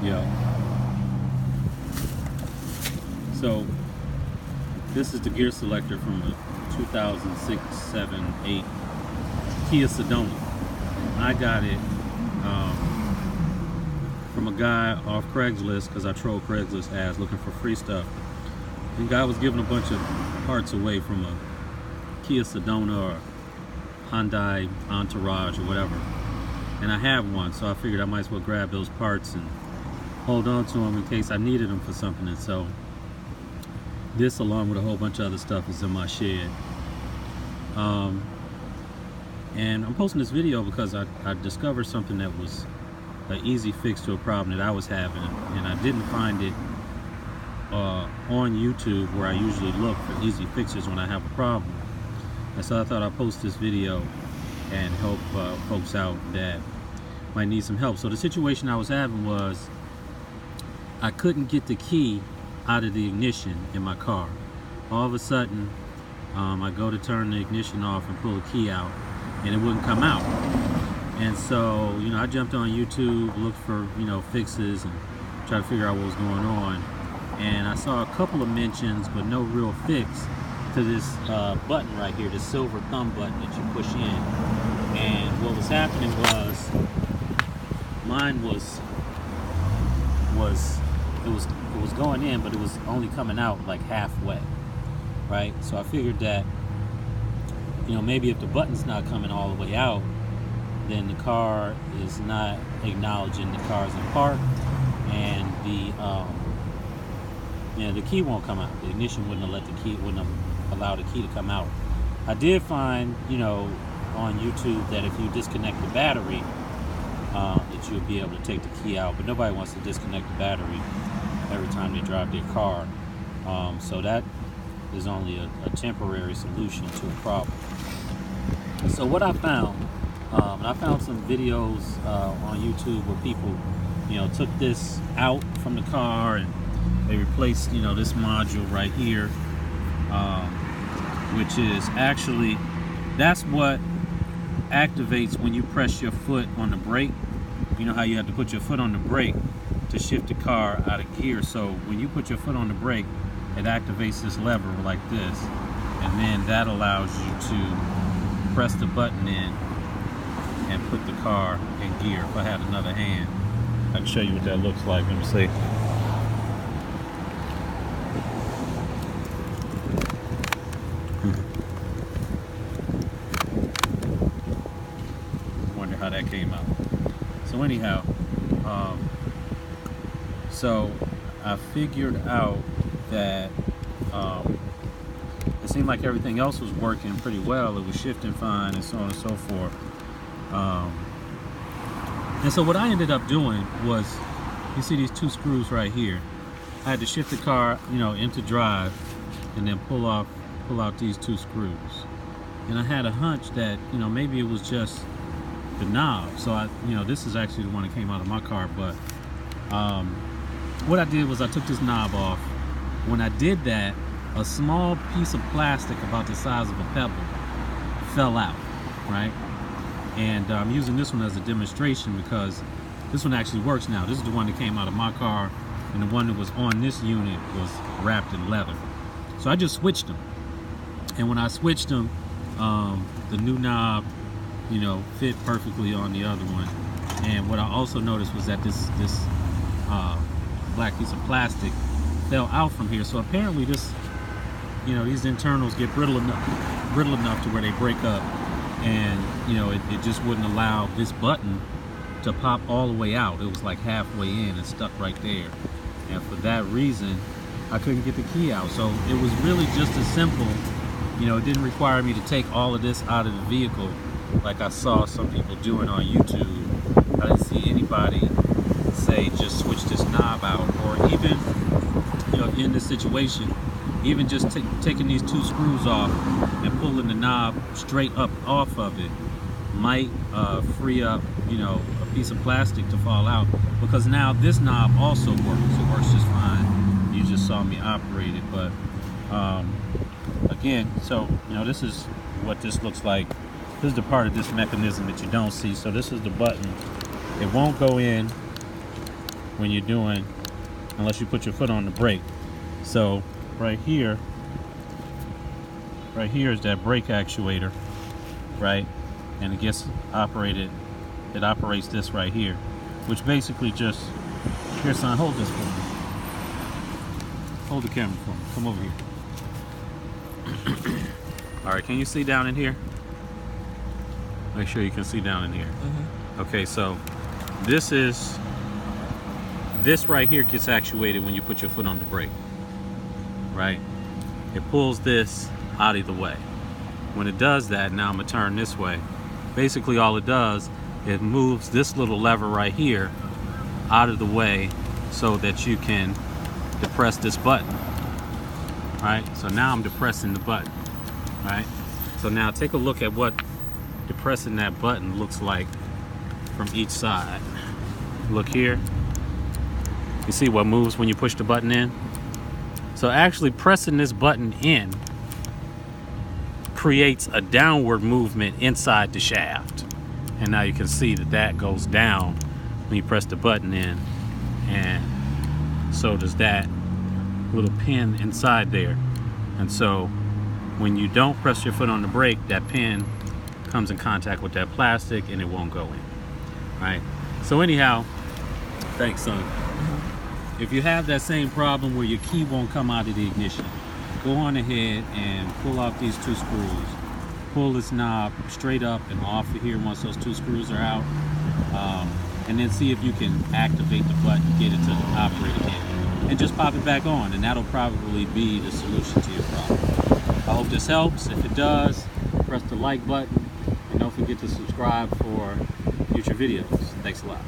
Yeah. So this is the gear selector from the 2006, 7, 8 Kia Sedona. I got it from a guy off Craigslist because I troll Craigslist ads looking for free stuff. The guy was giving a bunch of parts away from a Kia Sedona or Hyundai Entourage or whatever. And I have one, so I figured I might as well grab those parts and hold on to them in case I needed them for something. And so this, along with a whole bunch of other stuff, is in my shed. And I'm posting this video because I discovered something that was an easy fix to a problem that I was having, and I didn't find it on YouTube where I usually look for easy fixes when I have a problem. And so I thought I'd post this video and help folks out that might need some help. So the situation I was having was I couldn't get the key out of the ignition in my car. All of a sudden, I go to turn the ignition off and pull the key out, and it wouldn't come out. And so, I jumped on YouTube, looked for, fixes, and tried to figure out what was going on. And I saw a couple of mentions, but no real fix to this button right here, the silver thumb button that you push in. And what was happening was, mine was going in, but it was only coming out like halfway, right? So I figured that, maybe if the button's not coming all the way out, then the car is not acknowledging the car's in park, and the key won't come out. The ignition wouldn't have allowed the key to come out. I did find, on YouTube that if you disconnect the battery, that you'll be able to take the key out, but nobody wants to disconnect the battery every time they drive their car. So that is only a temporary solution to a problem. So what I found, and I found some videos on YouTube where people, took this out from the car and they replaced, this module right here, which is actually, that's what activates when you press your foot on the brake. You know how you have to put your foot on the brake to shift the car out of gear. So when you put your foot on the brake, it activates this lever like this, and then that allows you to press the button in and put the car in gear. If I had another hand, I can show you what that looks like. Let me see. Wonder how that came out. So anyhow, so I figured out that it seemed like everything else was working pretty well. It was shifting fine and so on and so forth. And so what I ended up doing was, you see these two screws right here. I had to shift the car, into drive, and then pull out these two screws. And I had a hunch that, maybe it was just the knob. So this is actually the one that came out of my car, but what I did was I took this knob off. When I did that, a small piece of plastic about the size of a pebble fell out, right? And I'm using this one as a demonstration because this one actually works now. This is the one that came out of my car, and the one that was on this unit was wrapped in leather. So I just switched them. And when I switched them, the new knob, fit perfectly on the other one. And what I also noticed was that this black piece of plastic fell out from here. So apparently this, these internals get brittle enough to where they break up, and it just wouldn't allow this button to pop all the way out. It was like halfway in and stuck right there, and for that reason I couldn't get the key out. So it was really just as simple. It didn't require me to take all of this out of the vehicle like I saw some people doing on YouTube. I didn't see anybody say just switch this knob out, or even in this situation, even just taking these two screws off and pulling the knob straight up off of it might free up a piece of plastic to fall out, because now this knob also works. It works just fine. You just saw me operate it. But again, so this is what this looks like. This is the part of this mechanism that you don't see. So this is the button. It won't go in when you're doing, unless you put your foot on the brake. So right here is that brake actuator, right? And it gets operated, it operates this right here, which basically just, here son, hold this for me. Hold the camera for me, come over here. All right, can you see down in here? Make sure you can see down in here. Okay, so this right here gets actuated when you put your foot on the brake, right? It pulls this out of the way. When it does that, now I'm gonna turn this way. Basically all it does, it moves this little lever right here out of the way so that you can depress this button, right? So now I'm depressing the button, right? So now take a look at what depressing that button looks like from each side. Look here. You see what moves when you push the button in? So actually pressing this button in creates a downward movement inside the shaft. And now you can see that that goes down when you press the button in, and so does that little pin inside there. And so when you don't press your foot on the brake, that pin comes in contact with that plastic and it won't go in, right? So anyhow, thanks son. If you have that same problem where your key won't come out of the ignition, go on ahead and pull out these 2 screws. Pull this knob straight up and off of here once those 2 screws are out, and then see if you can activate the button, get it to operate again, and just pop it back on, and that'll probably be the solution to your problem. I hope this helps. If it does, press the like button and don't forget to subscribe for future videos. Thanks a lot.